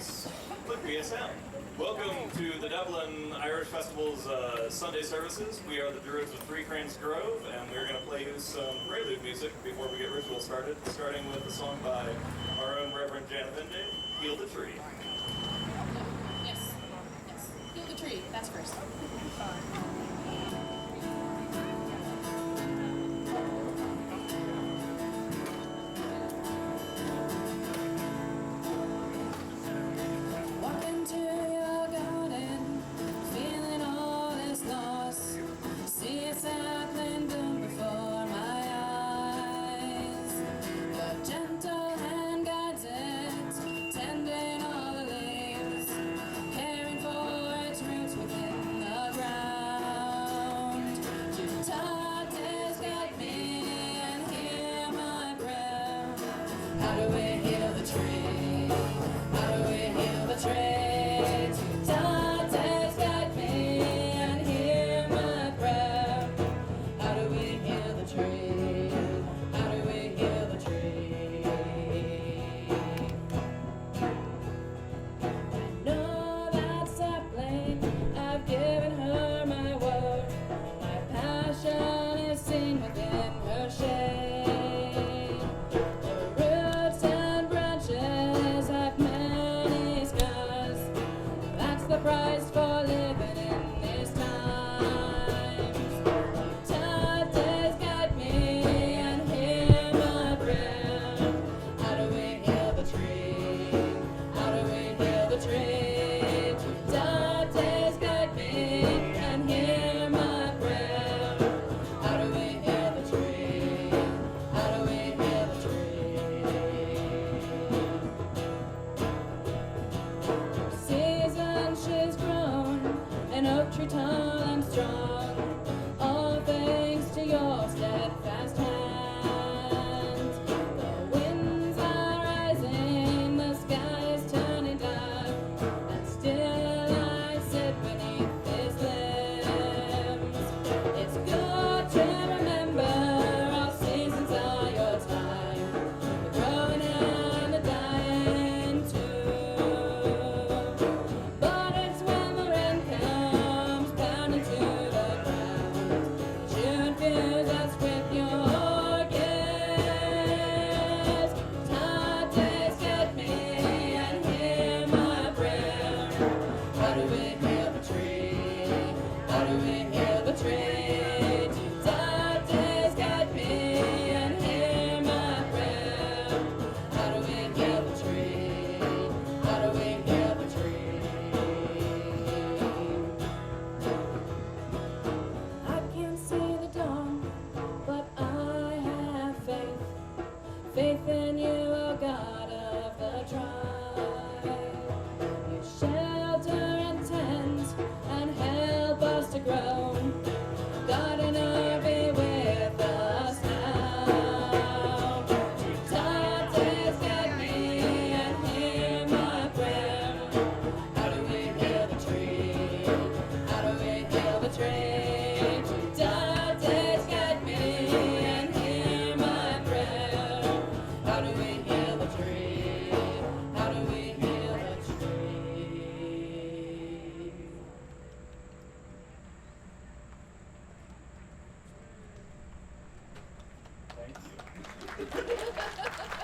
Bards with BSM. Welcome to the Dublin Irish Festival's Sunday services. We are the Druids of Three Cranes Grove, and we're going to play you some prelude music before we get ritual started, starting with a song by our own Reverend Janavinde, Heal the Tree. Yes. Heal the tree, that's first.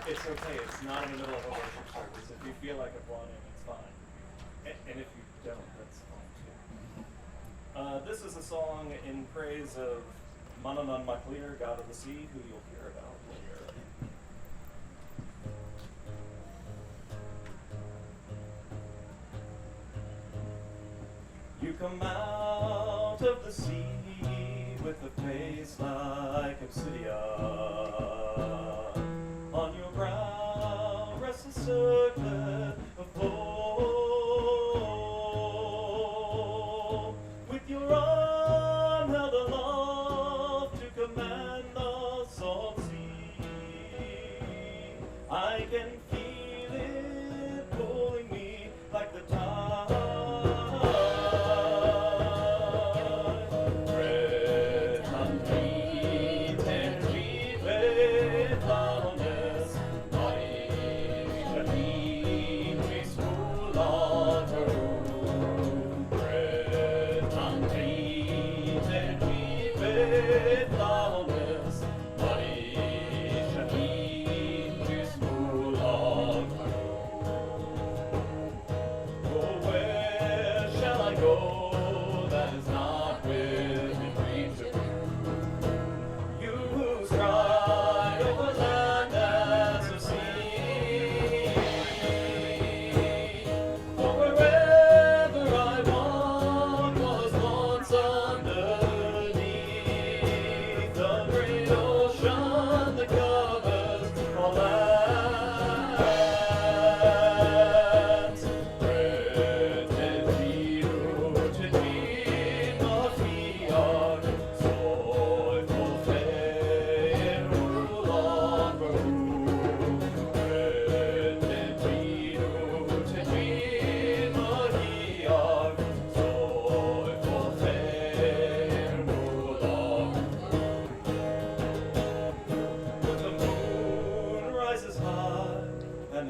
It's okay, it's not in the middle of a worship service. If you feel like applauding, it's fine. And if you don't, that's fine too. This is a song in praise of Manannán Mac Lir, god of the sea, who you'll hear about later. You come out of the sea with a face like obsidian. On your brow rests a circlet of gold. With your arm held aloft to command the salt sea, I can feel it pulling me like the tide.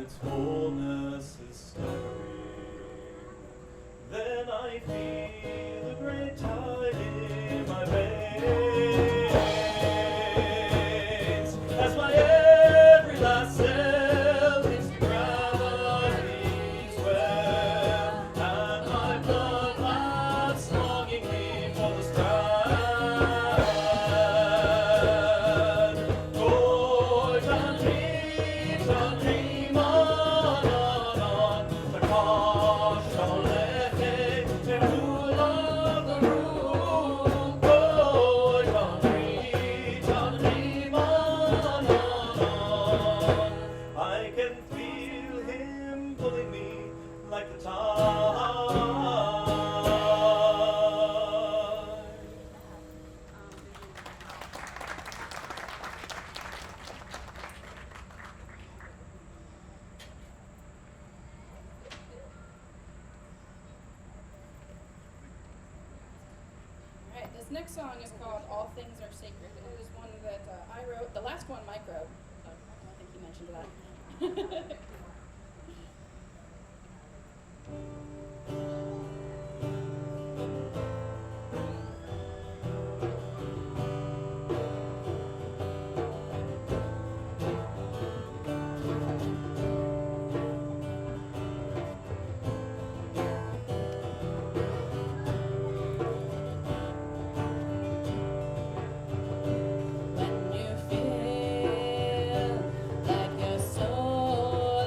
its fullness is staggering. Then I feel a great tide in my veins, as my every last cell hits the gravity's well, and my blood laps longingly for the strand. Toys and dream on, the cost on letting the rule of the room. Toys and dream on. I can feel him pulling me like the tide. Alright, this next song is called All Things Are Sacred. It is one that I wrote. The last one Mike wrote. So I think he mentioned that. When you feel like your soul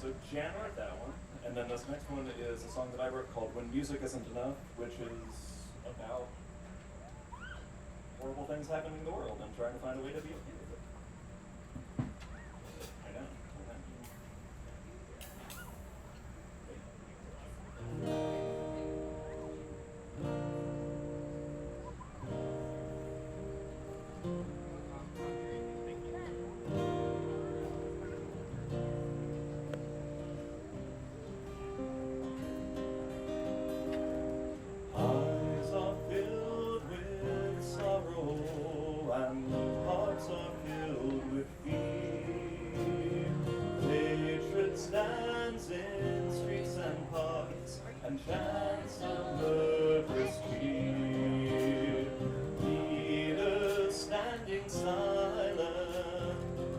So Jan wrote that one, and then this next one is a song that I wrote called When Music Isn't Enough, which is about horrible things happening in the world and trying to find a way to be okay with it. I know. Eyes are filled with sorrow and hearts are filled with fear. Hatred stands in streets and parks and chants a murderous cheer. Leaders standing silent,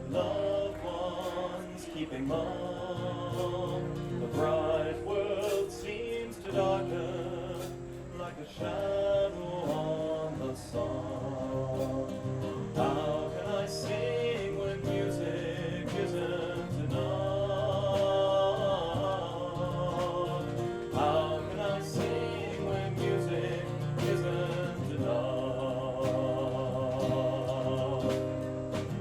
loved ones keeping mum. The bright world seems to darken like a shadow on the sun. How can I sing when music isn't enough? How can I sing when music isn't enough?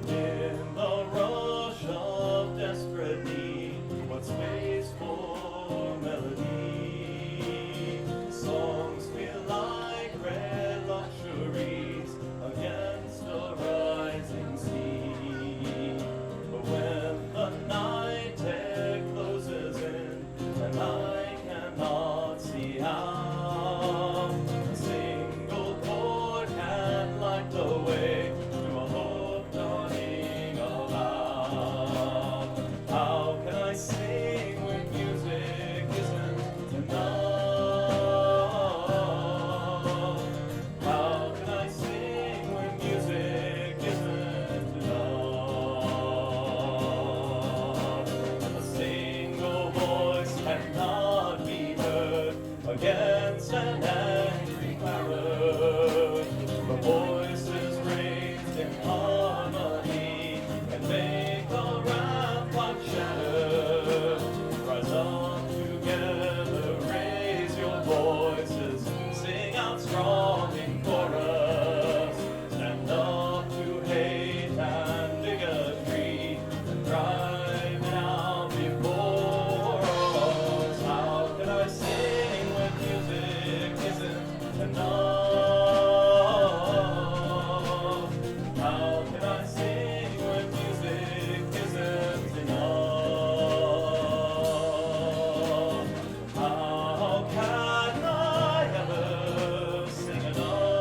In the rush of desperate need, what space for melody? Songs feel like red luxuries against a rising sea. But when the night air closes in and I cannot see how, a single chord can light the way to a hope dawning aloud. How can I sing when music isn't enough? How can I sing when music isn't enough? A single voice cannot be heard against an angry crowd. The voices raised in harmony can make a rampart shatter. Rise up together, raise your voices, sing out strong in chorus. Stand up to hate and bigotry and drive it out before us. How can I sing when music isn't enough? How can I sing when music isn't enough? How can I ever sing enough?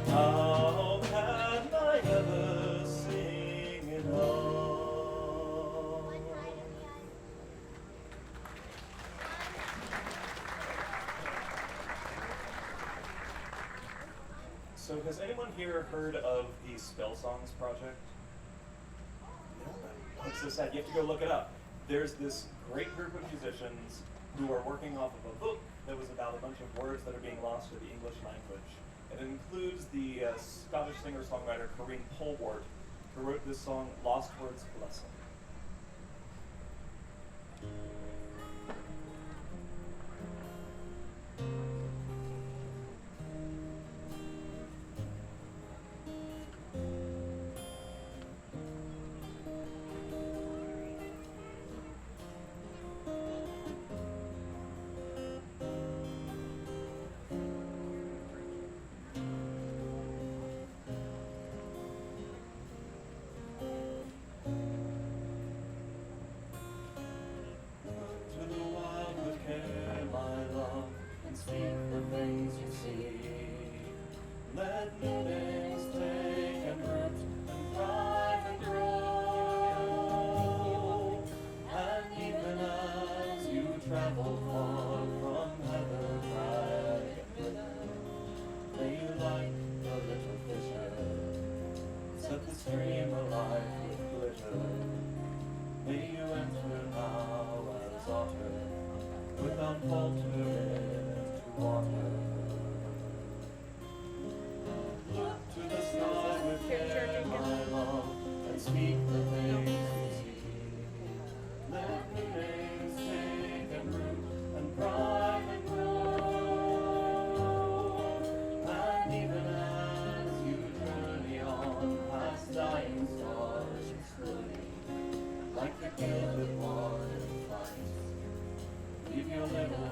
How can I ever sing enough? So has anyone here heard of the Spell Songs project? No, it's so sad. You have to go look it up. There's this great group of musicians who are working off of a book that was about a bunch of words that are being lost to the English language. It includes the Scottish singer-songwriter Corinne Polwart, who wrote this song, Lost Words Blessing. Let new things take and root and thrive and grow. And even as you travel far from heaven, right and rhythm, may you like the little fisher, set the stream alive with glitter. May you enter now as otter, without faltering to water. Look to the sky with care, my love, and speak the things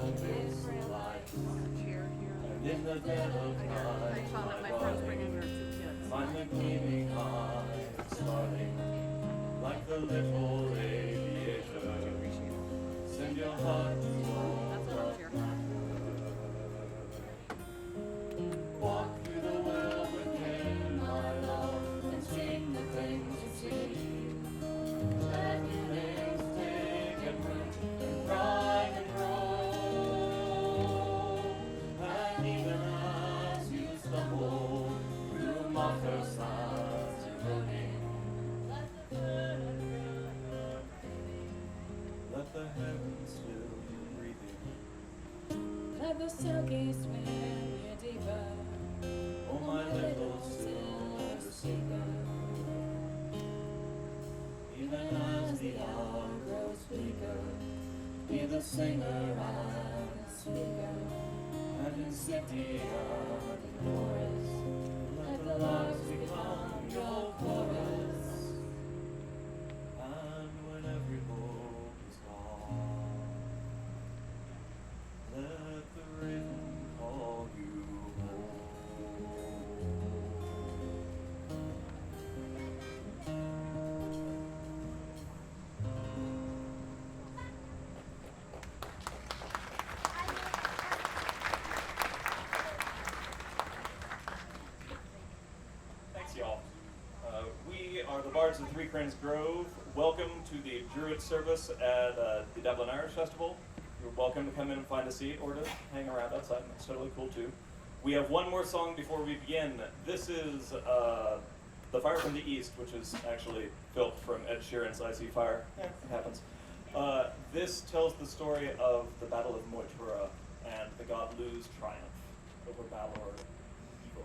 is the light. And in the dead of night, my darling, find the gleaming eye, starting like the little aviator. Send your heart to walk through the world within, my love, and sing the things you see. Let your names take and root and thrive and grow. And even as you stumble through marker signs eroding, let the heavens still be breathing. Let the silky swim you deeper. Oh, my little silver speaker. Even as the hour grows bleaker, be the singer and the speaker. And in city and in forest, let the larks become your chorus. And when every hope is gone, let the raven call you home. Thanks, y'all. We are the Bards of Three Cranes Grove. Welcome to the Druid service at the Dublin Irish Festival. You're welcome to come in and find a seat or to hang around outside. That's totally cool too. We have one more song before we begin. This is The Fire from the East, which is actually built from Ed Sheeran's I See Fire. It happens. This tells the story of the Battle of Tuireadh and the god Lugh's triumph over Balor evil.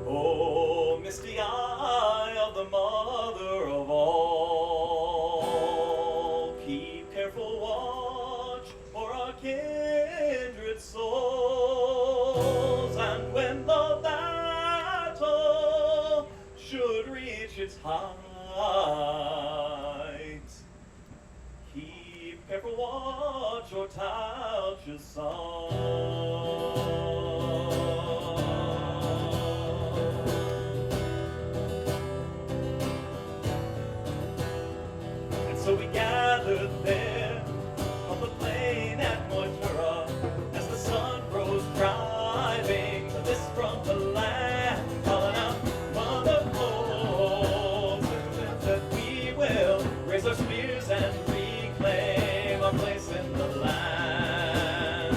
Oh, misty eye of the mother of all, keep careful watch for our kindred souls. And when the battle should reach its height, keep careful watch or Tailtiu's song. So we gathered there on the plain at Tuireadh as the sun rose driving the mist from the land, calling out wonderful, that we will raise our spears and reclaim our place in the land.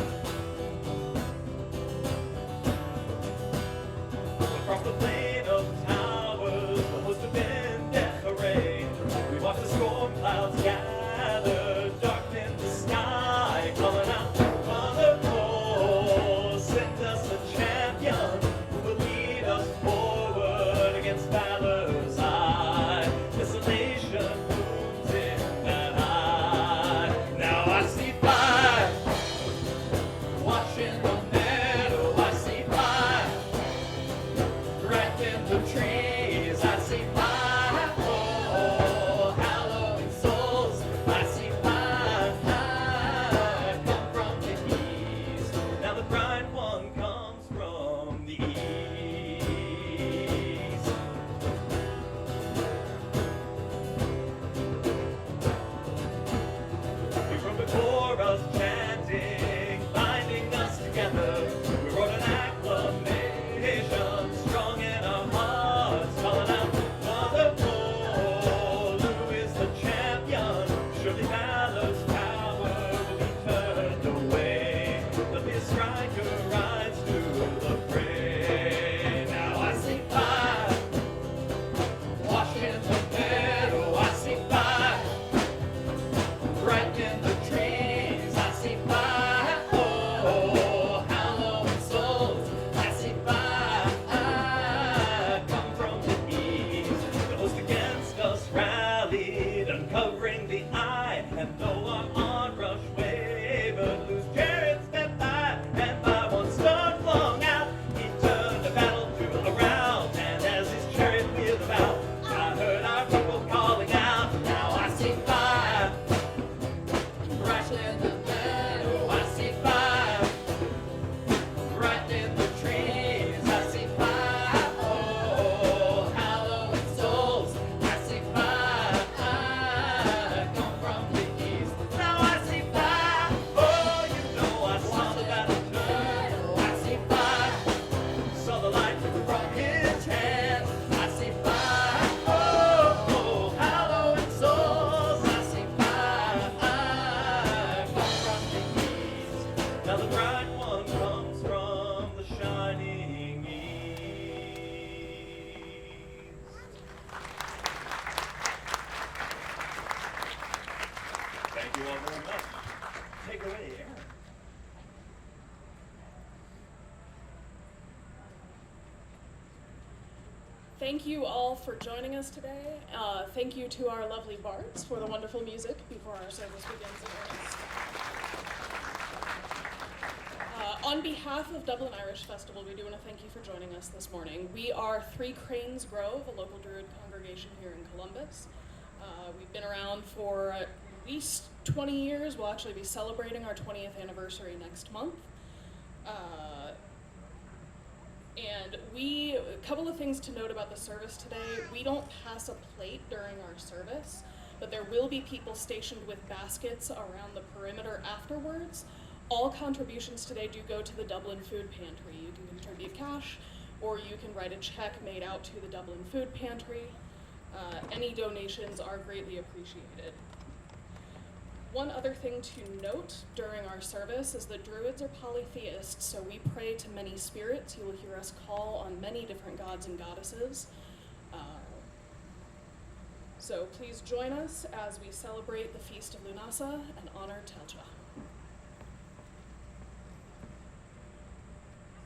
Thank you all for joining us today. Thank you to our lovely bards for the wonderful music before our service begins in earnest. On behalf of Dublin Irish Festival, we do want to thank you for joining us this morning. We are Three Cranes Grove, a local Druid congregation here in Columbus. We've been around for at least 20 years. We'll actually be celebrating our 20th anniversary next month. And a couple of things to note about the service today. We don't pass a plate during our service, but there will be people stationed with baskets around the perimeter afterwards. All contributions today do go to the Dublin Food Pantry. You can contribute cash, or you can write a check made out to the Dublin Food Pantry. Any donations are greatly appreciated. One other thing to note during our service is that Druids are polytheists, so we pray to many spirits. You will hear us call on many different gods and goddesses. So please join us as we celebrate the Feast of Lunasa and honor Tailtiu.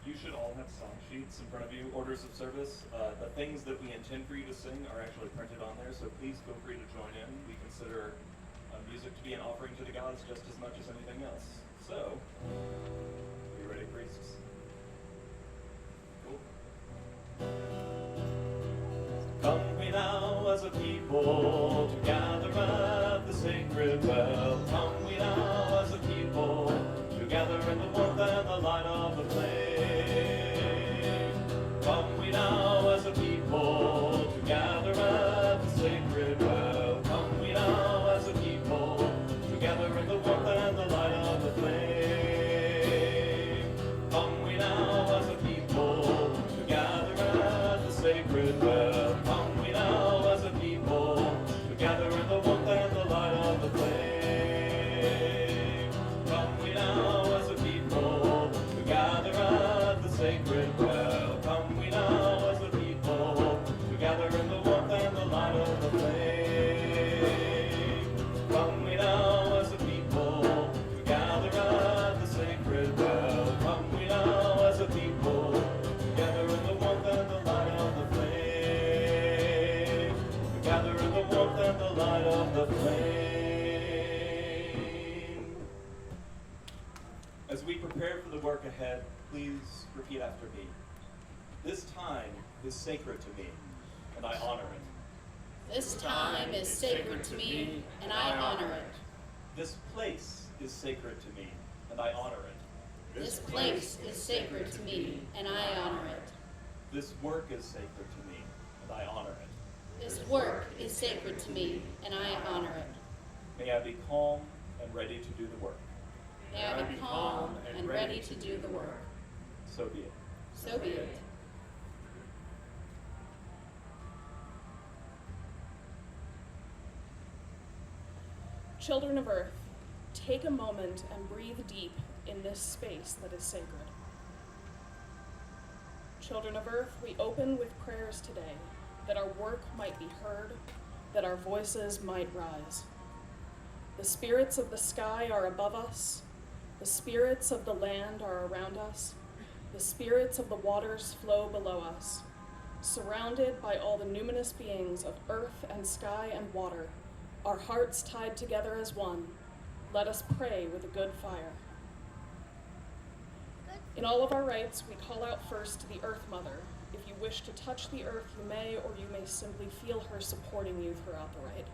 You should all have song sheets in front of you, orders of service. The things that we intend for you to sing are actually printed on there, so please feel free to join in. We consider music to be an offering to the gods just as much as anything else. So, you ready, priests? Cool. Come we now as a people to gather at the sacred well. Come we now as a people to gather in the warmth and the light of the flame. Come we now as a people to gather at the sacred well. Come we now as a people together in the warmth and the light of the flame. Come we now as a people to gather at the sacred well. Come we now as a people together in the warmth and the light of the flame. Come we now as a people to gather at the sacred well. Come we now as a people together in the warmth and the light of the flame. Come we now as a people to gather at the sacred well. Come we now as a people together in the warmth and the light of the flame. Together in the warmth and the light of the flame. As we prepare for the work ahead, please repeat after me. This time is sacred to me, and I honor it. This time is sacred to me, and I honor it. This place is sacred to me, and I honor it. This place is sacred to me, and I honor it. This work is sacred to me, and I honor it. This work is sacred to me, and I honor it. May I be calm and ready to do the work. May I be calm and ready to do the work. So be it. So be it. Children of Earth, take a moment and breathe deep in this space that is sacred. Children of Earth, we open with prayers today that our work might be heard, that our voices might rise. The spirits of the sky are above us. The spirits of the land are around us. The spirits of the waters flow below us. Surrounded by all the numinous beings of earth and sky and water, our hearts tied together as one, let us pray with a good fire. In all of our rites, we call out first to the Earth Mother. If you wish to touch the earth, you may, or you may simply feel her supporting you throughout the rite.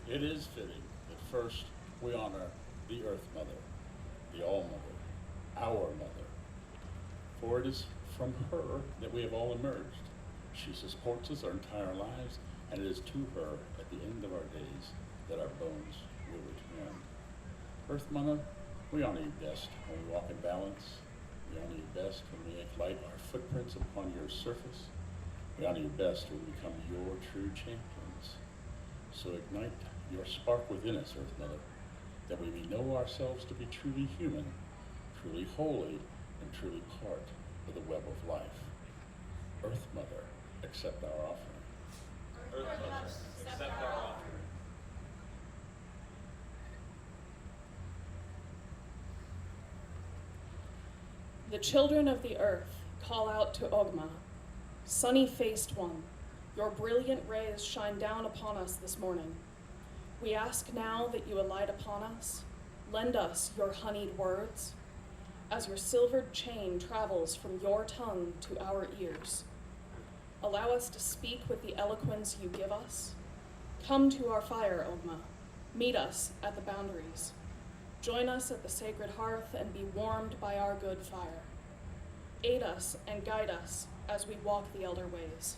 It is fitting that first we honor the Earth Mother, the All-Mother, our Mother. For it is from her that we have all emerged. She supports us our entire lives, and it is to her at the end of our days that our bones will return. Earth Mother, we honor you best when we walk in balance. We honor you best when we light our footprints upon your surface. We honor you best when we become your true champions. So ignite your spark within us, Earth Mother, that we may know ourselves to be truly human, truly holy, and truly part of the web of life. Earth Mother, accept our offering. Earth Mother, accept our offering. The children of the earth call out to Ogma, sunny-faced one, your brilliant rays shine down upon us this morning. We ask now that you alight upon us, lend us your honeyed words, as your silvered chain travels from your tongue to our ears. Allow us to speak with the eloquence you give us. Come to our fire, Ogma. Meet us at the boundaries. Join us at the sacred hearth and be warmed by our good fire. Aid us and guide us as we walk the elder ways.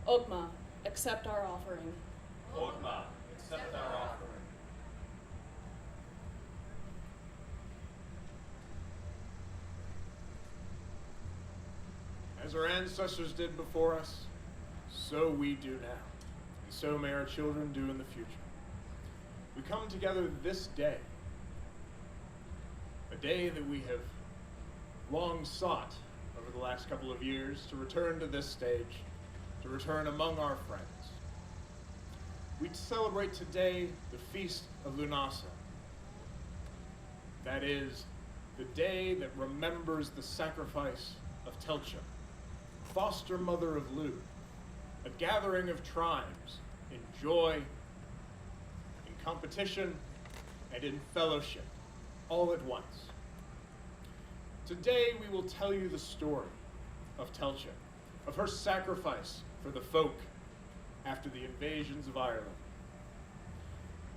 Ogma, accept our offering. Ogma, accept our offering. As our ancestors did before us, so we do now, and so may our children do in the future. We come together this day, a day that we have long sought over the last couple of years to return to this stage, to return among our friends. We celebrate today the feast of Lunasa. That is, the day that remembers the sacrifice of Tailtiu, foster mother of Lugh, a gathering of tribes in joy, in competition, and in fellowship, all at once. Today we will tell you the story of Tailtiu, of her sacrifice for the folk after the invasions of Ireland.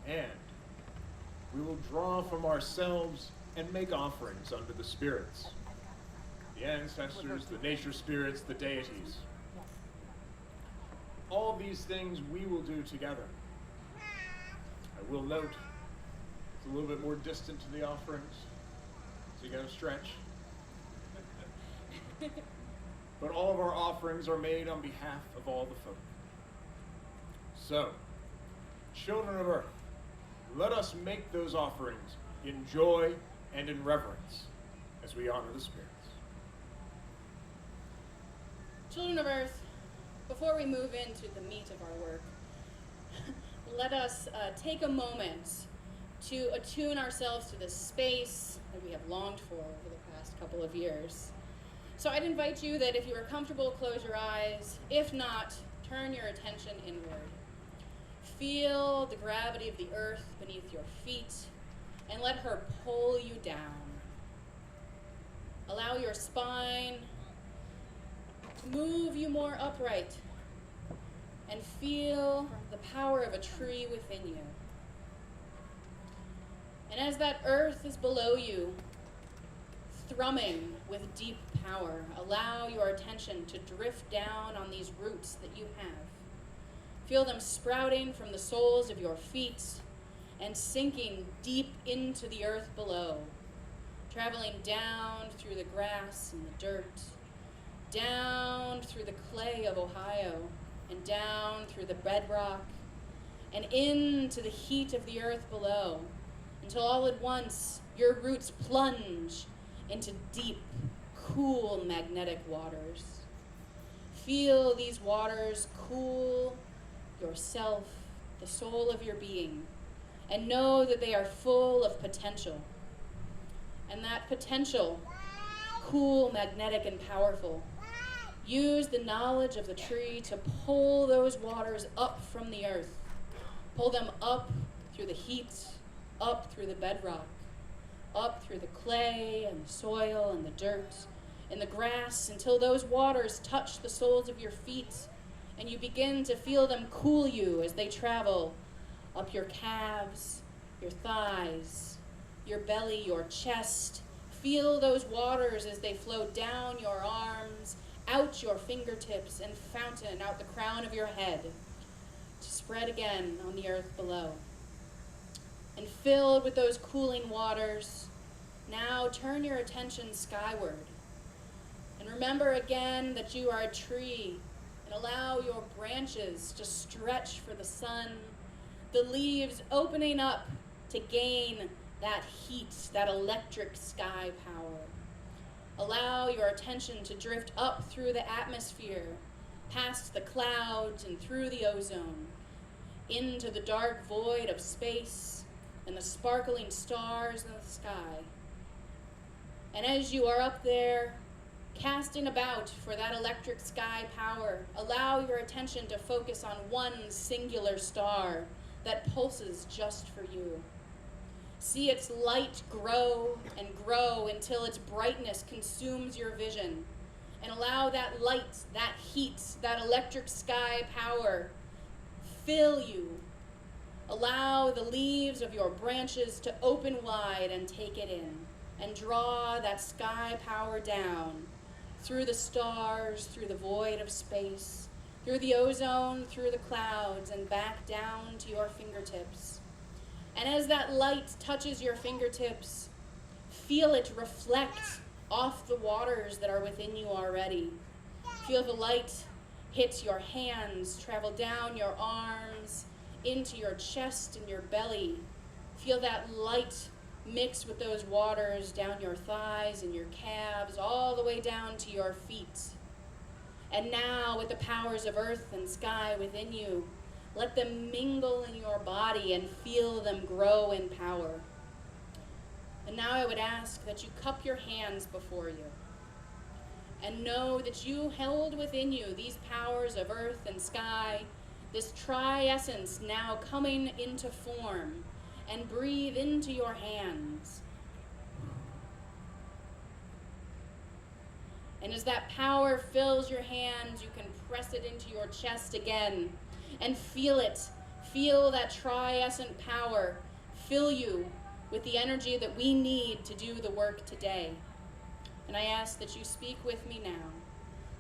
And we will draw from ourselves and make offerings unto the spirits, the ancestors, the nature spirits, the deities. All these things we will do together. I will note it's a little bit more distant to the offerings, so you gotta stretch. But all of our offerings are made on behalf of all the folk. So, children of earth, let us make those offerings in joy and in reverence as we honor the spirits. Children of Earth, before we move into the meat of our work, let us take a moment to attune ourselves to this space that we have longed for over the past couple of years. So I'd invite you that if you are comfortable, close your eyes. If not, turn your attention inward. Feel the gravity of the earth beneath your feet and let her pull you down. Allow your spine to move you more upright and feel the power of a tree within you. And as that earth is below you, thrumming with deep power, allow your attention to drift down on these roots that you have. Feel them sprouting from the soles of your feet and sinking deep into the earth below, traveling down through the grass and the dirt, down through the clay of Ohio, and down through the bedrock, and into the heat of the earth below, until all at once your roots plunge into deep, cool, magnetic waters. Feel these waters cool yourself, the soul of your being, and know that they are full of potential. And that potential, cool, magnetic, and powerful, use the knowledge of the tree to pull those waters up from the earth. Pull them up through the heat, up through the bedrock, up through the clay and the soil and the dirt and the grass until those waters touch the soles of your feet and you begin to feel them cool you as they travel up your calves, your thighs, your belly, your chest. Feel those waters as they flow down your arms, out your fingertips, and fountain out the crown of your head to spread again on the earth below. And filled with those cooling waters, now turn your attention skyward. And remember again that you are a tree, and allow your branches to stretch for the sun, the leaves opening up to gain that heat, that electric sky power. Allow your attention to drift up through the atmosphere, past the clouds and through the ozone, into the dark void of space and the sparkling stars in the sky. And as you are up there, casting about for that electric sky power, allow your attention to focus on one singular star that pulses just for you. See its light grow and grow until its brightness consumes your vision. And allow that light, that heat, that electric sky power fill you. Allow the leaves of your branches to open wide and take it in, and draw that sky power down through the stars, through the void of space, through the ozone, through the clouds, and back down to your fingertips. And as that light touches your fingertips, feel it reflect off the waters that are within you already. Feel the light hit your hands, travel down your arms, into your chest and your belly. Feel that light mix with those waters down your thighs and your calves, all the way down to your feet. And now, with the powers of earth and sky within you, let them mingle in your body and feel them grow in power. And now I would ask that you cup your hands before you and know that you held within you these powers of earth and sky, this tri-essence now coming into form, and breathe into your hands. And as that power fills your hands, you can press it into your chest again and feel it. Feel that tri-essent power fill you with the energy that we need to do the work today. And I ask that you speak with me now.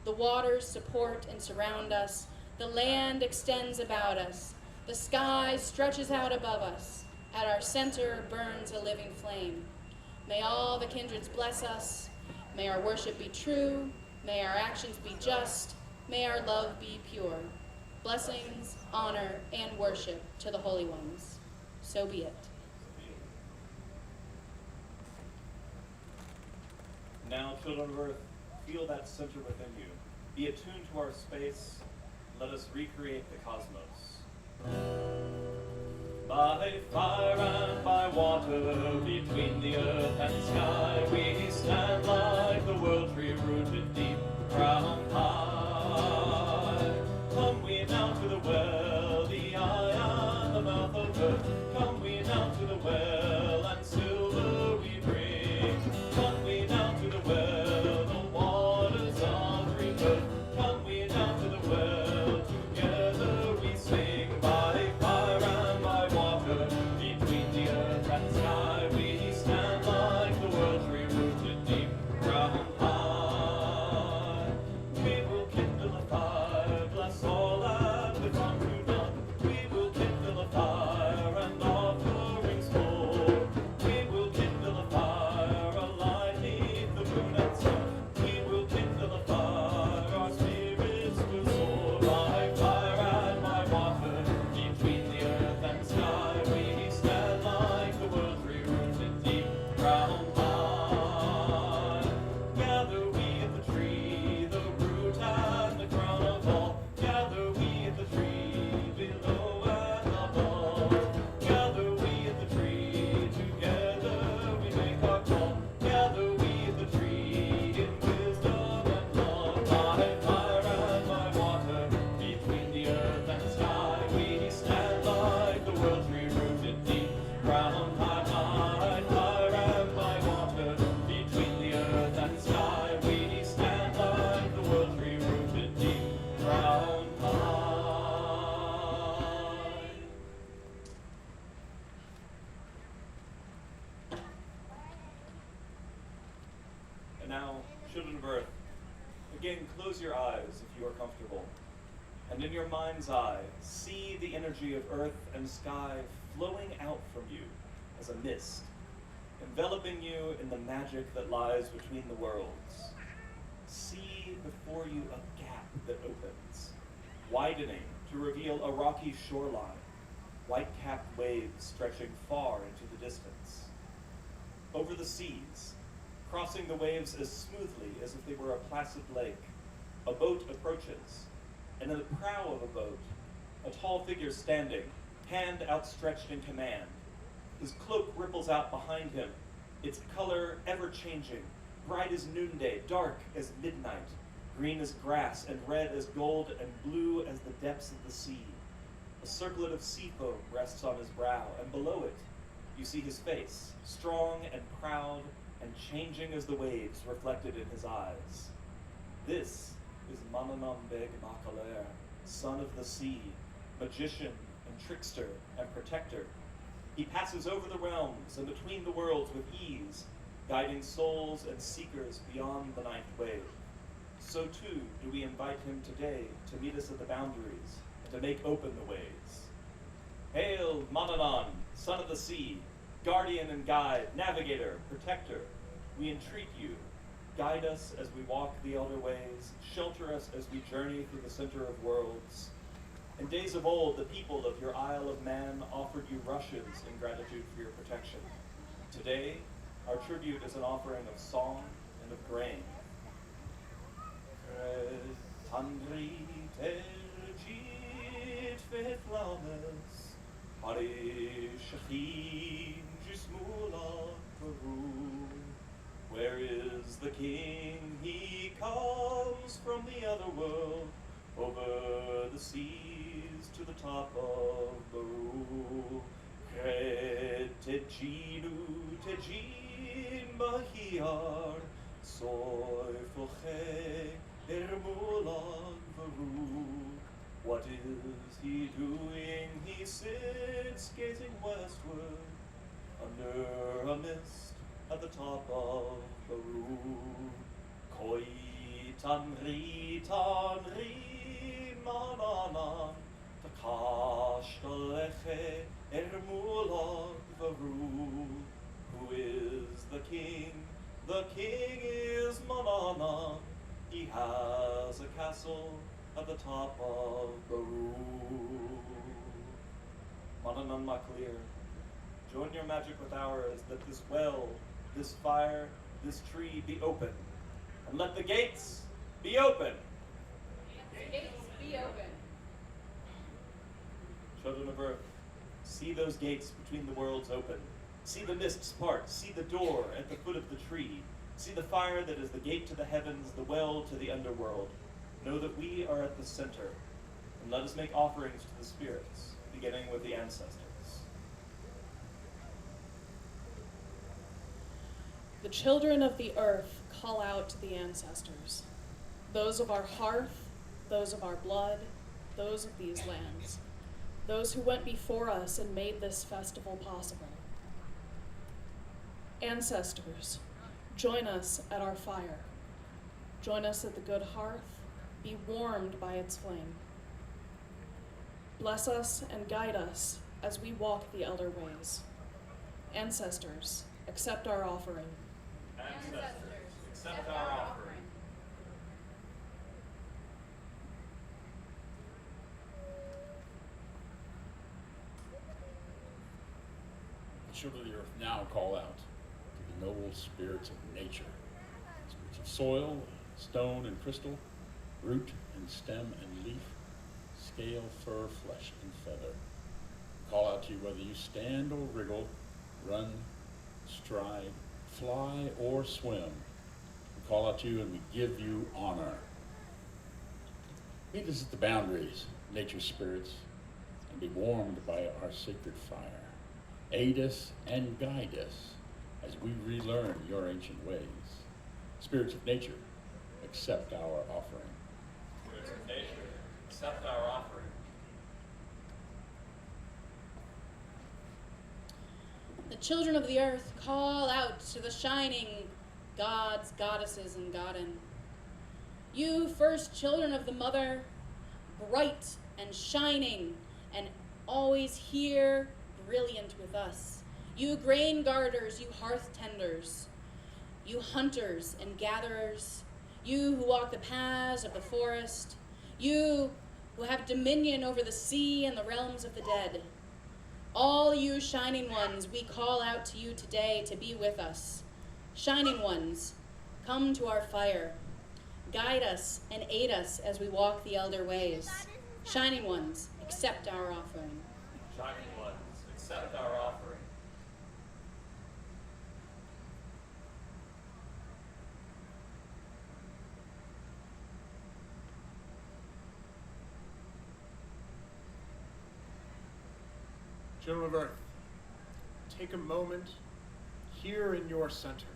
The waters support and surround us. The land extends about us. The sky stretches out above us. At our center burns a living flame. May all the kindreds bless us. May our worship be true. May our actions be just. May our love be pure. Blessings, honor, and worship to the holy ones. So be it. Now, children of earth, feel that center within you. Be attuned to our space. Let us recreate the cosmos. By fire and by water, between the earth and sky, we stand like the world tree rooted deep, crown high. Come we now to the well, the eye and the mouth of earth. Come we now to the well, and silver we bring. Come we now to the well, the waters of rebirth. Come we now to the well, together we sing. By fire and by water, between the earth and sky, we stand like the world tree rooted deep, ground high. We will kindle a fire, bless all and live on to none. We will kindle a fire and offerings pour. We will kindle a fire, a light neath the moon and sun. We will kindle a fire, our spirits will soar. By fire and by water, between the earth and sky, we stand like the world tree rooted deep, ground high. Gather we at the tree, the root and the crown of all. Gather we at the tree, below and above. Gather we at the tree, together we make our call. Gather we at the tree, in wisdom and love. By fire and by water, between the earth and sky, we stand like the world tree rooted deep, ground high. By fire and by water, between the earth and sky, we stand like the world tree rooted deep, ground high. And now, children of earth, again close your eyes if you are comfortable. And in your mind's eye, see the energy of earth and sky flowing out from you as a mist, enveloping you in the magic that lies between the worlds. See before you a gap that opens, widening to reveal a rocky shoreline, white-capped waves stretching far into the distance. Over the seas, crossing the waves as smoothly as if they were a placid lake, a boat approaches, and in the prow of a boat, a tall figure standing, hand outstretched in command. His cloak ripples out behind him, its color ever changing, Bright as noonday, dark as midnight, green as grass, and red as gold, and blue as the depths of the sea. A circlet of sea foam rests on his brow, and below it you see his face, strong and proud, and changing as the waves reflected in his eyes. This is Manannán Beg Macalir, son of the sea, magician and trickster and protector. He passes over the realms and between the worlds with ease, guiding souls and seekers beyond the ninth wave. So too do we invite him today to meet us at the boundaries and to make open the ways. Hail, Manannán, son of the sea, guardian and guide, navigator, protector. We entreat you, guide us as we walk the elder ways, shelter us as we journey through the center of worlds. In days of old, the people of your Isle of Man offered you rushes in gratitude for your protection. Today, our tribute is an offering of song and of grain. Tandri tergit fetlames, Hari shachin jismula peru. Where is the king? He comes from the other world, over the seas to the top of Baru. Tejinu tejin bahiar, soy foche ermulag varu. What is he doing? He sits gazing westward, under a mist at the top of Baru. Koi tanri Manannán, takashtaleche ermulag varu. Who is the king? The king is Manannán. He has a castle at the top of Baru. Manannán Maclir, join your magic with ours, that this well, this fire, this tree be open, and let the gates be open. Gates be open. Children of Earth, see those gates between the worlds open. See the mists part. See the door at the foot of the tree. See the fire that is the gate to the heavens, the well to the underworld. Know that we are at the center, and let us make offerings to the spirits, beginning with the ancestors. The children of the earth call out to the ancestors, those of our hearth, those of our blood, those of these lands, those who went before us and made this festival possible. Ancestors, join us at our fire. Join us at the good hearth. Be warmed by its flame. Bless us and guide us as we walk the elder ways. Ancestors, accept our offering. Ancestors, accept our offering. The children of the earth now call out to the noble spirits of nature, spirits of soil, stone and crystal, root and stem and leaf, scale, fur, flesh, and feather. Call out to you whether you stand or wriggle, run, stride, fly, or swim. We call out to you and we give you honor. Meet us at the boundaries, nature's spirits, and be warmed by our sacred fire. Aid us and guide us as we relearn your ancient ways. Spirits of nature, accept our offering. Spirits of nature, accept our offering. The children of the earth call out to the shining gods, goddesses, and godden. You first children of the mother, bright and shining, and always here, brilliant with us. You grain guarders, you hearth tenders, you hunters and gatherers, you who walk the paths of the forest, you who have dominion over the sea and the realms of the dead. All you shining ones, we call out to you today to be with us. Shining ones, come to our fire. Guide us and aid us as we walk the elder ways. Shining ones, accept our offering. Shining ones, accept our offering. Children of Earth, take a moment here in your center.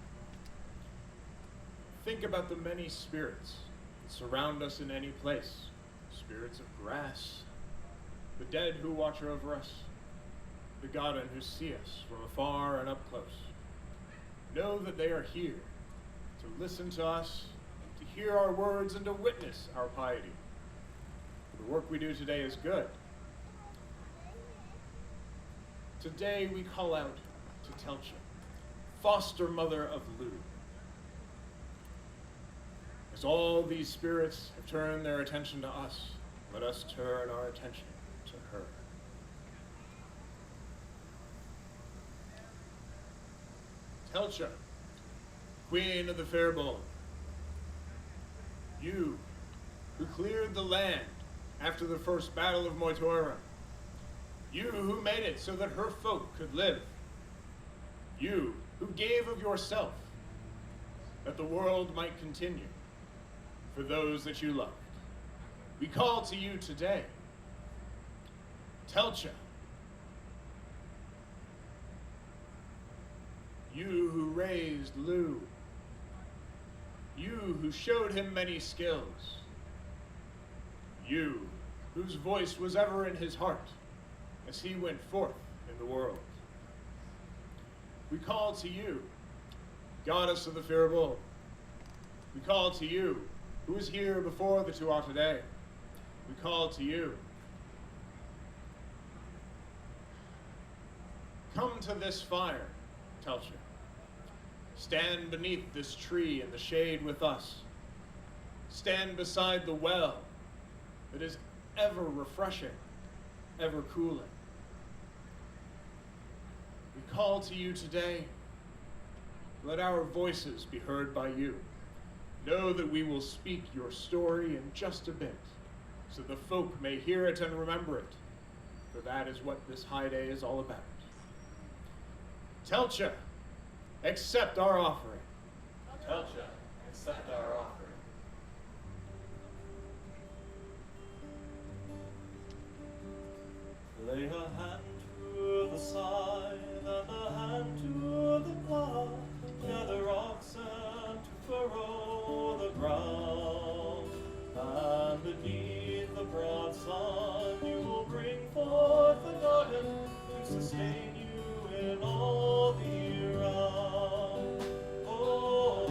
Think about the many spirits that surround us in any place. Spirits of grass, the dead who watch over us, the Godden who see us from afar and up close. Know that they are here to listen to us, to hear our words, and to witness our piety. The work we do today is good. Today we call out to Tailtiu, foster mother of Lugh. As all these spirits have turned their attention to us, let us turn our attention to her. Tailtiu, Queen of the Fir Bolg, you who cleared the land after the first battle of Tuireadh, you who made it so that her folk could live, you who gave of yourself that the world might continue for those that you loved. We call to you today. Tailtiu, you who raised Lugh, you who showed him many skills, you whose voice was ever in his heart as he went forth in the world. We call to you, Goddess of the Fir Bolg. We call to you, who was here before the Tuatha Dé. We call to you. Come to this fire, Tailtiu. Stand beneath this tree in the shade with us. Stand beside the well that is ever refreshing, ever cooling. We call to you today. Let our voices be heard by you. Know that we will speak your story in just a bit, so the folk may hear it and remember it, for that is what this high day is all about. Tailtiu, accept our offering. Tailtiu, accept our offering. Lay a hand to the side and a hand to the plough. Gather oxen to furrow the ground. And beneath the broad sun you will bring forth the garden to sustain you in all the year round. Oh,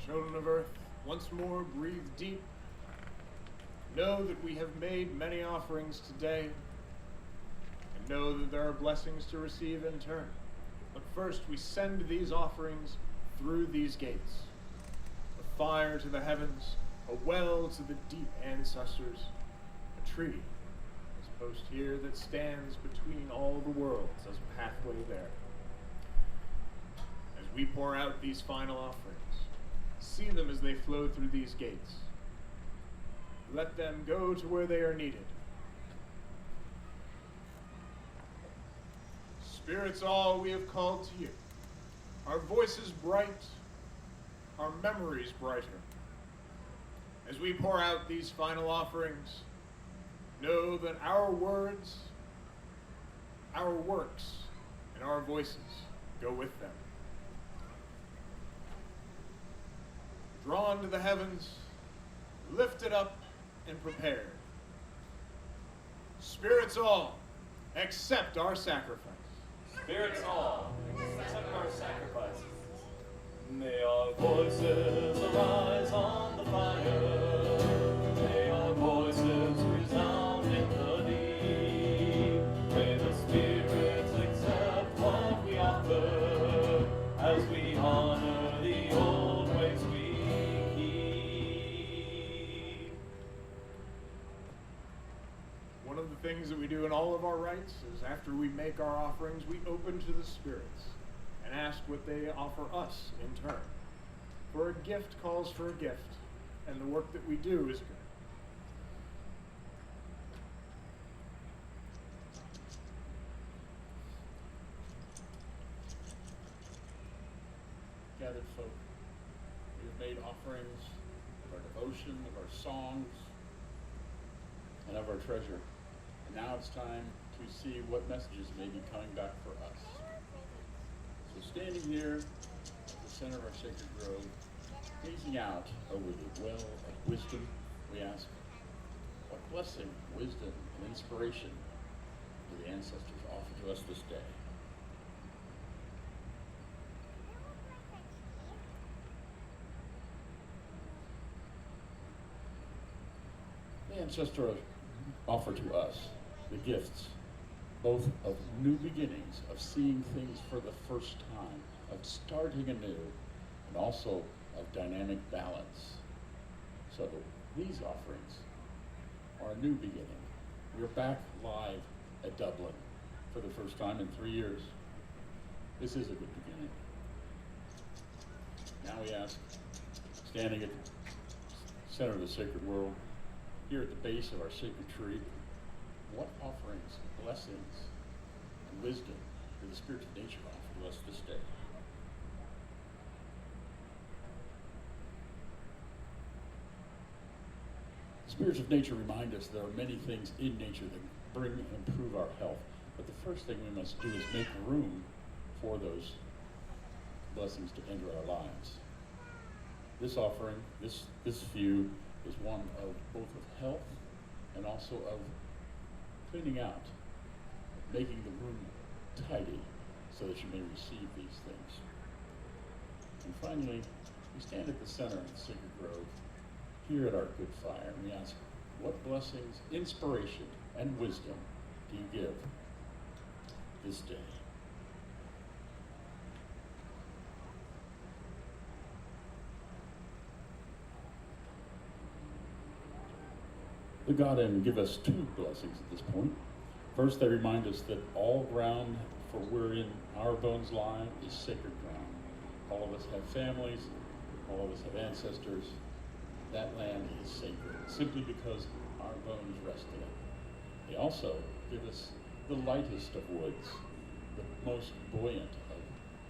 Children of Earth, once more breathe deep. Know that we have made many offerings today, and know that there are blessings to receive in turn. But first we send these offerings through these gates. A fire to the heavens, a well to the deep ancestors, a tree post here that stands between all the worlds as a pathway there. As we pour out these final offerings, see them as they flow through these gates. Let them go to where they are needed. Spirits all, we have called to you. Our voices bright, our memories brighter. As we pour out these final offerings, know that our words, our works, and our voices go with them. Drawn to the heavens, lifted up and prepared. Spirits all, accept our sacrifice. Spirits all, accept our sacrifices. May our voices arise on the fire. May our voices resound in the deep. May the spirits accept what we offer as we honor the old ways we keep. One of the things that we do in all of our rites is after we make our offerings, we open to the spirits and ask what they offer us in turn. For a gift calls for a gift, and the work that we do is good. Gathered folk, we have made offerings of our devotion, of our songs, and of our treasure. And now it's time to see what messages may be coming back for us. So standing here at the center of our sacred grove, gazing out over the well of wisdom, we ask, what blessing, wisdom, and inspiration do the ancestors offer to us this day? The ancestors offer to us the gifts, both of new beginnings, of seeing things for the first time, of starting anew, and also of dynamic balance. So these offerings are a new beginning. We're back live at Dublin for the first time in 3 years. This is a good beginning. Now we ask, standing at the center of the sacred world, here at the base of our sacred tree, what offerings, blessings, and wisdom do the spirits of nature offer to us this day? The spirits of nature remind us there are many things in nature that bring and improve our health. But the first thing we must do is make room for those blessings to enter our lives. This offering, this few, is one of both of health and also of cleaning out, making the room tidy so that you may receive these things. And finally, we stand at the center of the sacred grove, here at our good fire, and we ask, what blessings, inspiration, and wisdom do you give this day? The Godin give us two blessings at this point. First, they remind us that all ground for wherein our bones lie is sacred ground. All of us have families, all of us have ancestors. That land is sacred, simply because our bones rest in it. They also give us the lightest of woods, the most buoyant of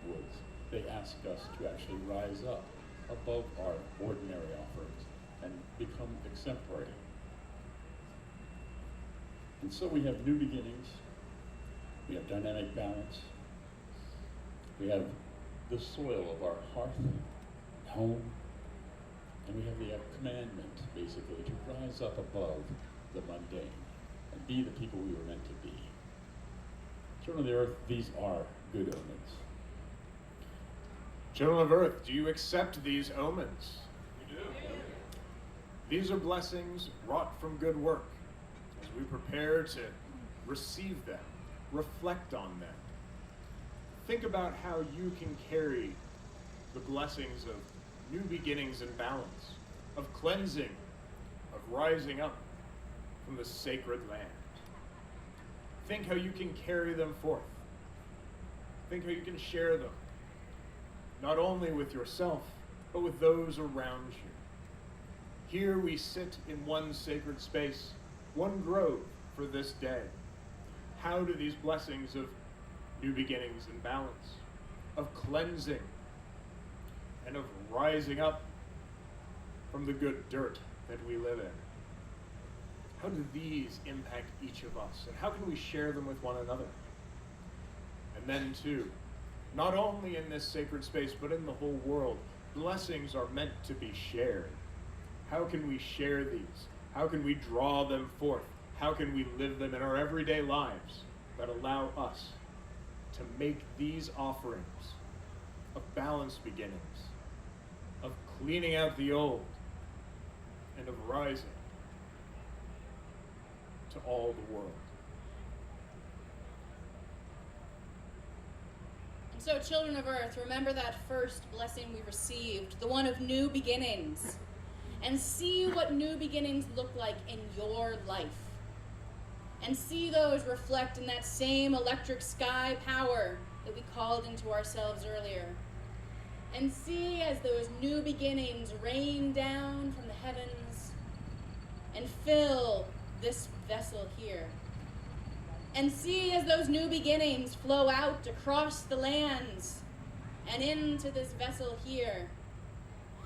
woods. They ask us to actually rise up above our ordinary offerings and become exemplary. And so we have new beginnings, we have dynamic balance, we have the soil of our hearth and home, and we have the commandment, basically, to rise up above the mundane and be the people we were meant to be. Children of the earth, these are good omens. Children of earth, do you accept these omens? We do. These are blessings wrought from good work. As we prepare to receive them, reflect on them, think about how you can carry the blessings of new beginnings and balance, of cleansing, of rising up from the sacred land. Think how you can carry them forth. Think how you can share them, not only with yourself, but with those around you. Here we sit in one sacred space, one grove for this day. How do these blessings of new beginnings and balance, of cleansing, and of rising up from the good dirt that we live in, how do these impact each of us? And how can we share them with one another? And then too, not only in this sacred space, but in the whole world, blessings are meant to be shared. How can we share these? How can we draw them forth? How can we live them in our everyday lives that allow us to make these offerings of balanced beginnings, of cleaning out the old, and of rising to all the world? And so, children of earth, remember that first blessing we received, the one of new beginnings, and see what new beginnings look like in your life. And see those reflect in that same electric sky power that we called into ourselves earlier. And see as those new beginnings rain down from the heavens and fill this vessel here. And see as those new beginnings flow out across the lands and into this vessel here.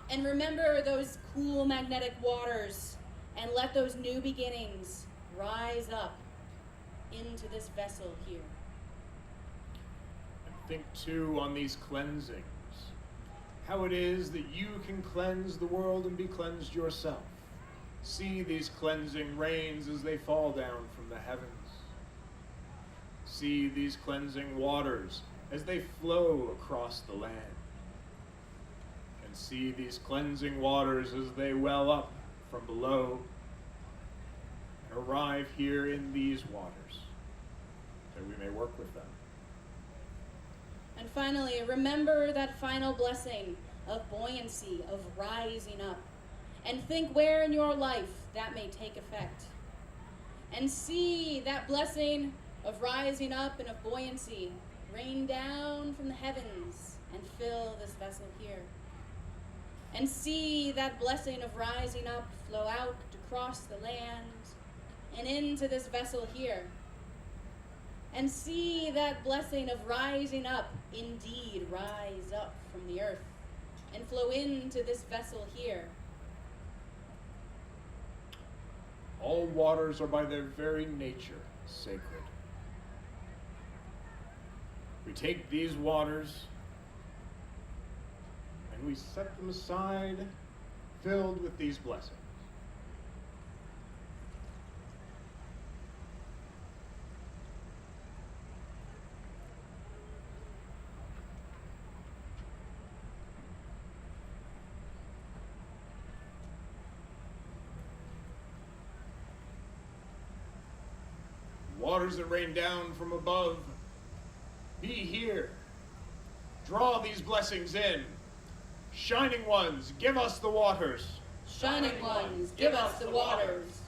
And remember those cool magnetic waters, and let those new beginnings rise up into this vessel here. And think too on these cleansings, how it is that you can cleanse the world and be cleansed yourself. See these cleansing rains as they fall down from the heavens. See these cleansing waters as they flow across the land. And see these cleansing waters as they well up from below and arrive here in these waters, that we may work with them. And finally, remember that final blessing of buoyancy, of rising up. And think where in your life that may take effect. And see that blessing of rising up and of buoyancy rain down from the heavens and fill this vessel here. And see that blessing of rising up flow out across the land and into this vessel here. And see that blessing of rising up indeed rise up from the earth and flow into this vessel here. All waters are by their very nature sacred. We take these waters and we set them aside, filled with these blessings. Waters that rain down from above, be here. Draw these blessings in. Shining ones, give us the waters. Shining ones, give us the waters.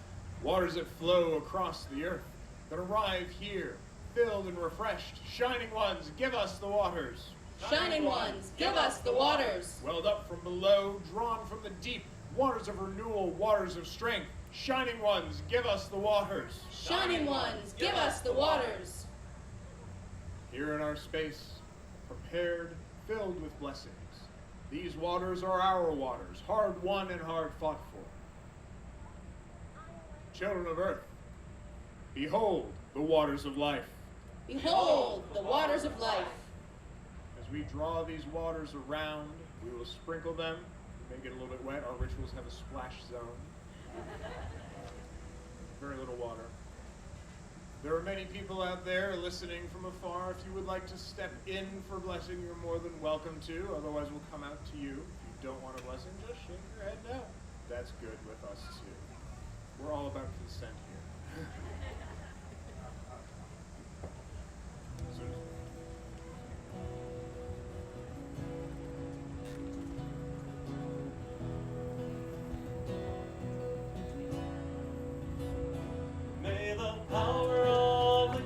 Waters that flow across the earth, that arrive here, filled and refreshed. Shining ones, give us the waters. Shining ones, give us the waters. Welled up from below, drawn from the deep, waters of renewal, waters of strength. Shining ones, give us the waters. Shining ones, give us the waters. Here in our space, prepared, filled with blessings. These waters are our waters, hard won and hard fought for. Children of earth, behold the waters of life. Behold the waters of life. As we draw these waters around, we will sprinkle them. We may get a little bit wet. Our rituals have a splash zone. Very little water. There are many people out there listening from afar. If you would like to step in for blessing, you're more than welcome to. Otherwise, we'll come out to you. If you don't want a blessing, just shake your head no. That's good with us, too. We're all about consent here. May the power of the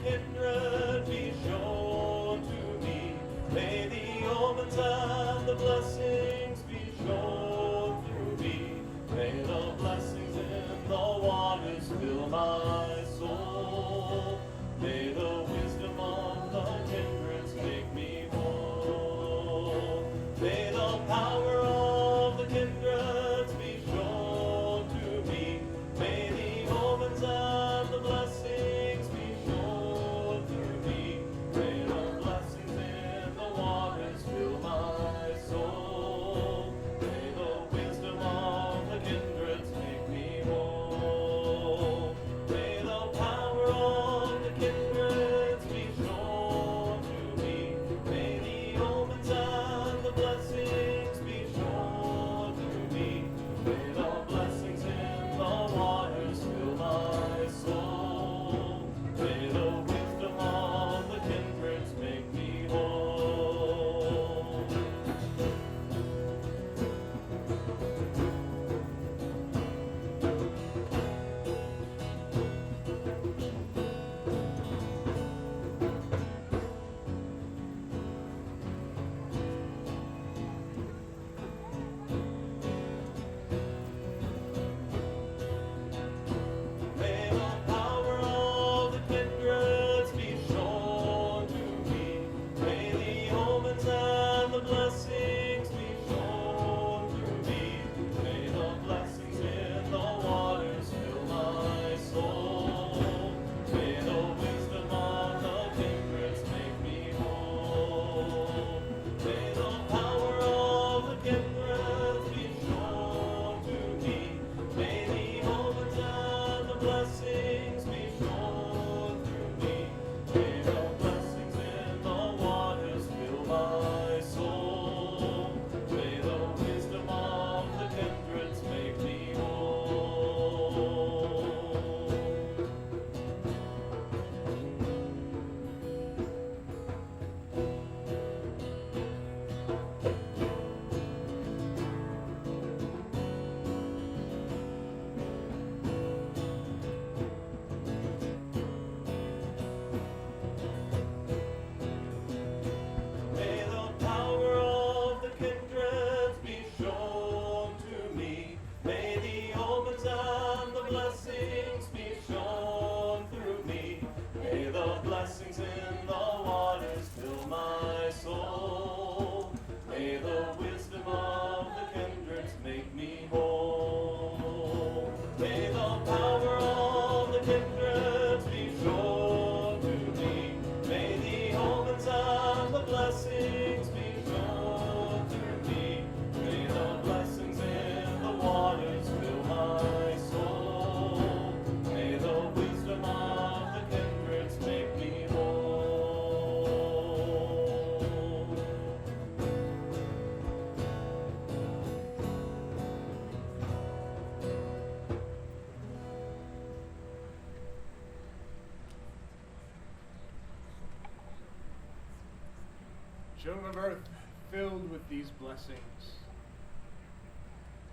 Children of Earth, filled with these blessings,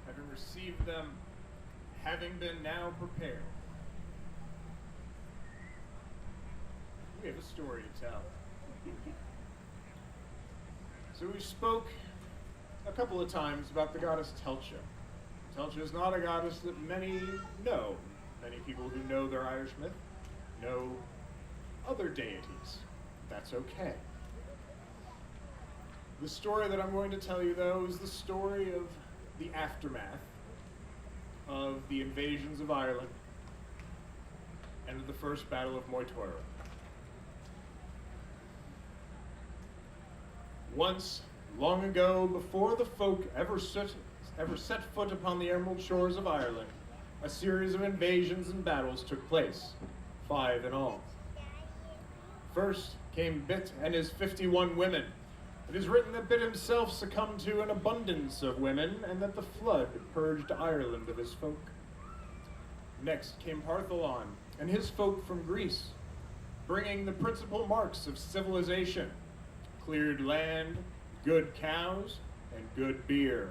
having received them, having been now prepared, we have a story to tell. So we spoke a couple of times about the goddess Tailtiu. Tailtiu is not a goddess that many know. Many people who know their Irish myth know other deities. That's okay. The story that I'm going to tell you, though, is the story of the aftermath of the invasions of Ireland and of the first battle of Tuireadh. Once, long ago, before the folk ever set foot upon the emerald shores of Ireland, a series of invasions and battles took place, 5 in all. First came Bit and his 51 women. It is written that Bit himself succumbed to an abundance of women, and that the flood purged Ireland of his folk. Next came Partholon and his folk from Greece, bringing the principal marks of civilization: cleared land, good cows, and good beer.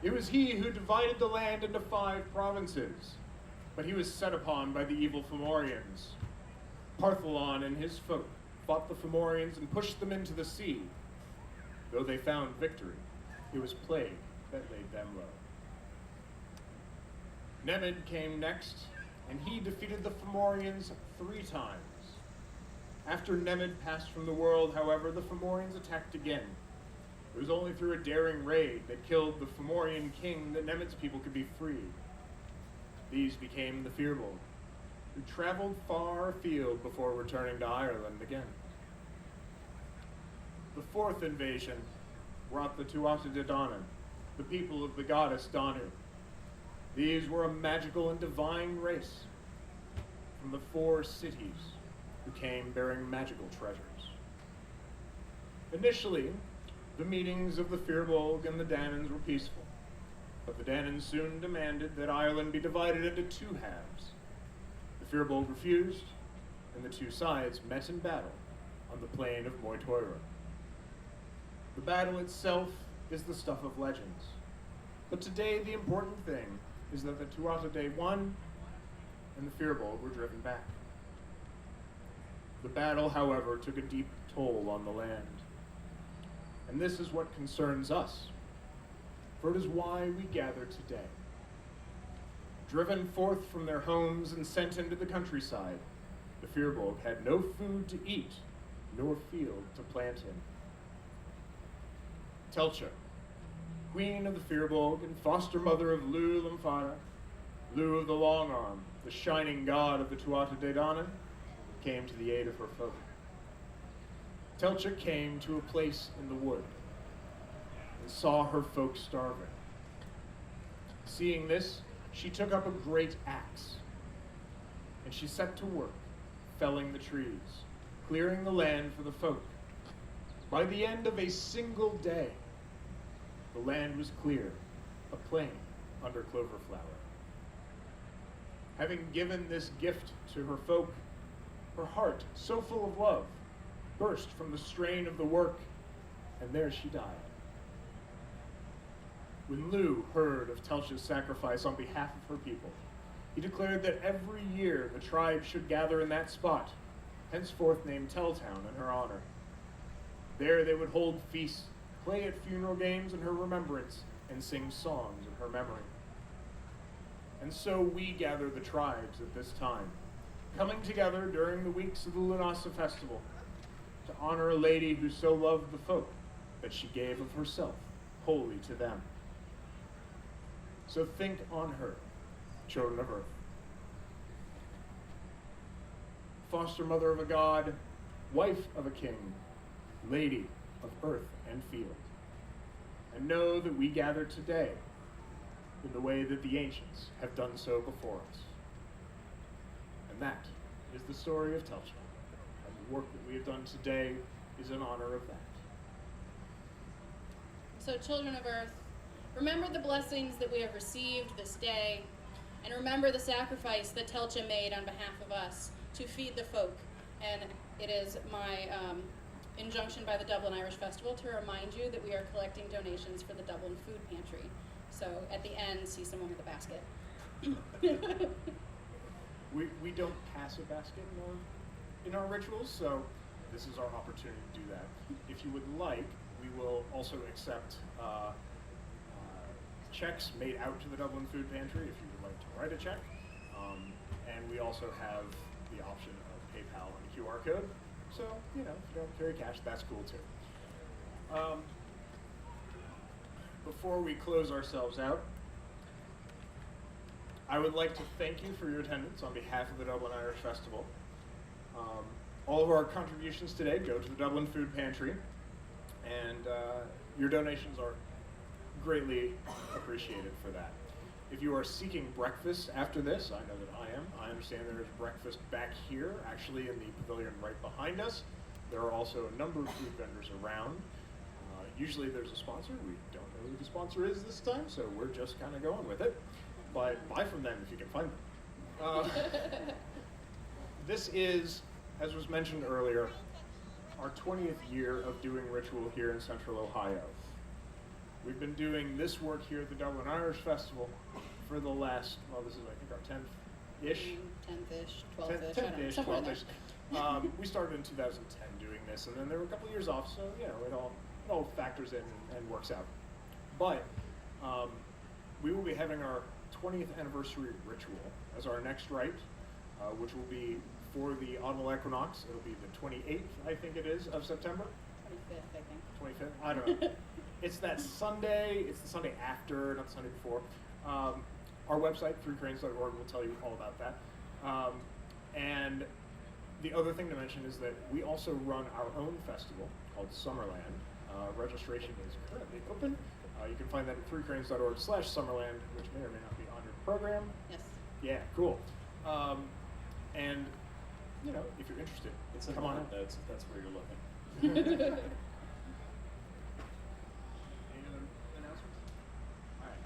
It was he who divided the land into 5 provinces, but he was set upon by the evil Fomorians. Partholon and his folk fought the Fomorians and pushed them into the sea. Though they found victory, it was plague that laid them low. Nemid came next, and he defeated the Fomorians 3 times. After Nemid passed from the world, however, the Fomorians attacked again. It was only through a daring raid that killed the Fomorian king that Nemid's people could be freed. These became the Fir Bolg, who traveled far afield before returning to Ireland again. The 4th invasion brought the Tuatha Dé Danann, the people of the goddess Danu. These were a magical and divine race from the 4 cities who came bearing magical treasures. Initially, the meetings of the Fir Bolg and the Dananns were peaceful, but the Dananns soon demanded that Ireland be divided into 2 halves. The Fir Bolg refused, and the 2 sides met in battle on the plain of Tuireadh. The battle itself is the stuff of legends, but today the important thing is that the Tuatha Dé won and the Fir Bolg were driven back. The battle, however, took a deep toll on the land. And this is what concerns us, for it is why we gather today. Driven forth from their homes and sent into the countryside, the Fir Bolg had no food to eat, nor field to plant in. Tailtiu, queen of the Fir Bolg and foster mother of Lugh Lugh of the Long Arm, the shining god of the Tuatha Dé Danann, came to the aid of her folk. Tailtiu came to a place in the wood and saw her folk starving. Seeing this, she took up a great axe, and she set to work, felling the trees, clearing the land for the folk. By the end of a single day, the land was clear, a plain under clover flower. Having given this gift to her folk, her heart, so full of love, burst from the strain of the work, and there she died. When Lugh heard of Tailtiu's sacrifice on behalf of her people, he declared that every year the tribe should gather in that spot, henceforth named Tailtown in her honor. There they would hold feasts, play at funeral games in her remembrance, and sing songs in her memory. And so we gather the tribes at this time, coming together during the weeks of the Lunasa festival to honor a lady who so loved the folk that she gave of herself wholly to them. So think on her, children of Earth. Foster mother of a god, wife of a king, lady of earth and field. And know that we gather today in the way that the ancients have done so before us. And that is the story of Tailtiu. And the work that we have done today is in honor of that. So, children of Earth, remember the blessings that we have received this day, and remember the sacrifice that Tailtiu made on behalf of us to feed the folk. And it is my injunction by the Dublin Irish Festival to remind you that we are collecting donations for the Dublin Food Pantry. So at the end, see someone with a basket. We don't pass a basket in our rituals, so this is our opportunity to do that. If you would like, we will also accept checks made out to the Dublin Food Pantry if you would like to write a check. And we also have the option of PayPal and a QR code. So, if you don't carry cash, that's cool too. Before we close ourselves out, I would like to thank you for your attendance on behalf of the Dublin Irish Festival. All of our contributions today go to the Dublin Food Pantry, and your donations are greatly appreciated for that. If you are seeking breakfast after this, I know that I am. I understand there is breakfast back here, actually in the pavilion right behind us. There are also a number of food vendors around. Usually there's a sponsor. We don't know who the sponsor is this time, so we're just kind of going with it. But buy from them if you can find them. This is, as was mentioned earlier, our 20th year of doing ritual here in Central Ohio. We've been doing this work here at the Dublin Irish Festival for the last, well, this is I think our 10th-ish. 10th-ish, 12th-ish, 10th-ish, somewhere in there. 12th-ish. We started in 2010 doing this, and then there were a couple years off, so it all factors in and works out. But we will be having our 20th anniversary ritual as our next rite, which will be for the autumnal equinox. It'll be the 28th, I think it is, of September. 25th, I think. 25th? I don't know. It's that Sunday, it's the Sunday after, not the Sunday before. Our website, threecranes.org, will tell you all about that. And the other thing to mention is that we also run our own festival called Summerland. Registration is currently open. You can find that at threecranes.org/Summerland, which may or may not be on your program. Yes. Yeah, cool. And, if you're interested, It's in come the on out. notes if that's where you're looking. Any other announcements? All right.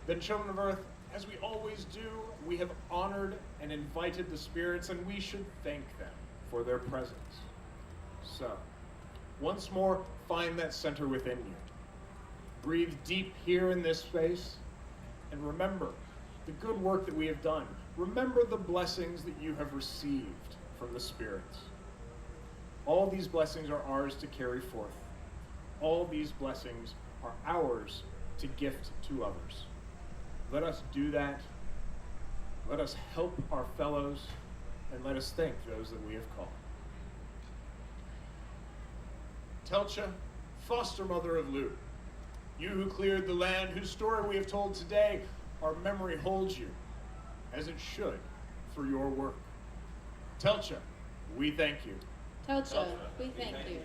Then, children of Earth, as we always do, we have honored and invited the spirits, and we should thank them for their presence. So, once more, find that center within you. Breathe deep here in this space, and remember the good work that we have done. Remember the blessings that you have received from the spirits. All these blessings are ours to carry forth. All these blessings are ours to gift to others. Let us do that. Let us help our fellows, and let us thank those that we have called. Tailtiu, foster mother of Lugh, you who cleared the land, whose story we have told today, our memory holds you, as it should, for your work. Tailtiu, we thank you. Tailtiu, we thank you.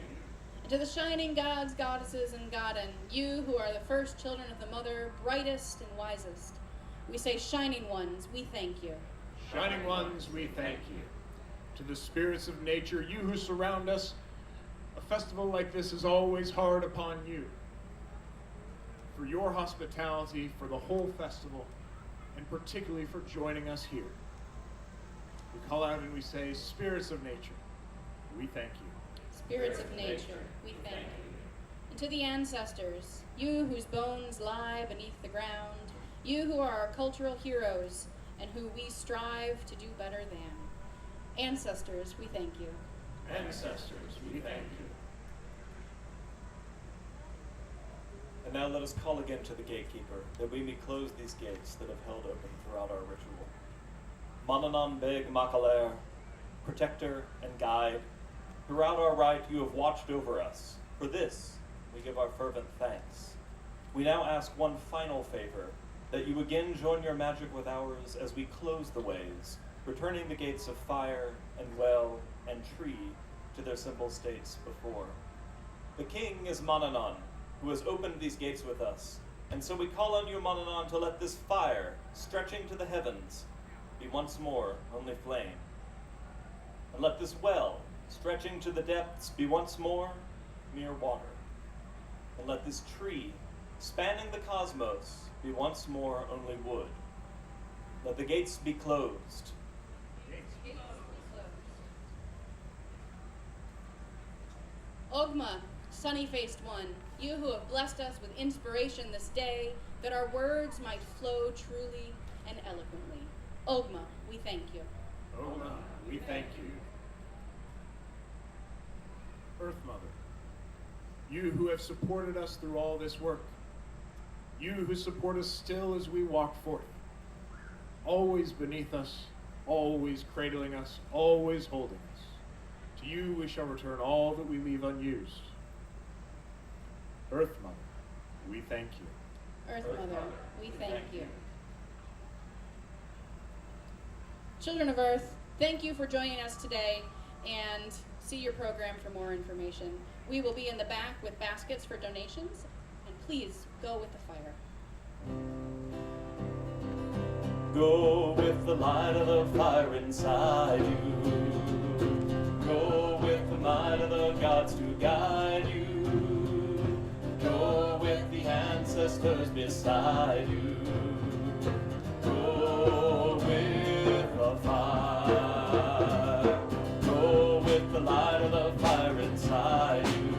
And to the shining gods, goddesses, and godden, you who are the first children of the mother, brightest and wisest, we say, shining ones, we thank you. Shining ones, we thank you. To the spirits of nature, you who surround us, a festival like this is always hard upon you. For your hospitality, for the whole festival, and particularly for joining us here. We call out and we say, spirits of nature, we thank you. Spirits of nature, we thank you. And to the ancestors, you whose bones lie beneath the ground, you who are our cultural heroes, and who we strive to do better than. Ancestors, we thank you. Ancestors, we thank you. And now let us call again to the gatekeeper, that we may close these gates that have held open throughout our ritual. Mananan Beg Makalair, protector and guide, throughout our rite you have watched over us. For this, we give our fervent thanks. We now ask one final favor, that you again join your magic with ours as we close the ways, returning the gates of fire and well and tree to their simple states before. The king is Mananan, who has opened these gates with us, and so we call on you, Mananan, to let this fire, stretching to the heavens, be once more only flame. And let this well, stretching to the depths, be once more mere water. And let this tree, spanning the cosmos, be once more only wood. Let the gates be closed. Ogma, sunny-faced one, you who have blessed us with inspiration this day, that our words might flow truly and eloquently. Ogma, we thank you. Ogma, we thank you. Earth Mother, you who have supported us through all this work, you who support us still as we walk forth, always beneath us, always cradling us, always holding us. To you we shall return all that we leave unused. Earth Mother, we thank you. Earth Mother, we thank you. Children of Earth, thank you for joining us today, and see your program for more information. We will be in the back with baskets for donations, and please go with the fire. Go with the light of the fire inside you. Go with the might of the gods to guide you. Go with the ancestors beside you. Go with the fire. Go with the light of the fire inside you.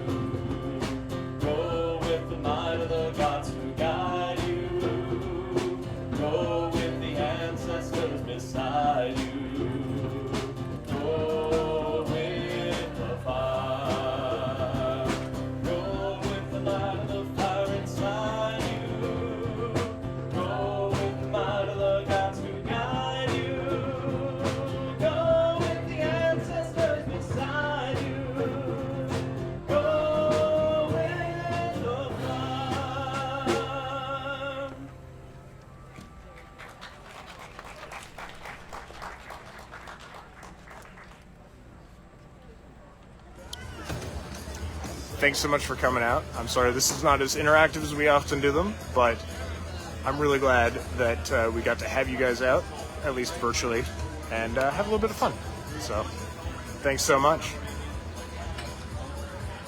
Go with the might of the gods to guide you. Go with the ancestors beside you. Go with the fire. Go with the light of the fire inside you. Go with the might of the gods to guide you. Go with the ancestors beside you. Go with the fire. Thanks so much for coming out. I'm sorry this is not as interactive as we often do them, but I'm really glad that we got to have you guys out, at least virtually, and have a little bit of fun. So, thanks so much.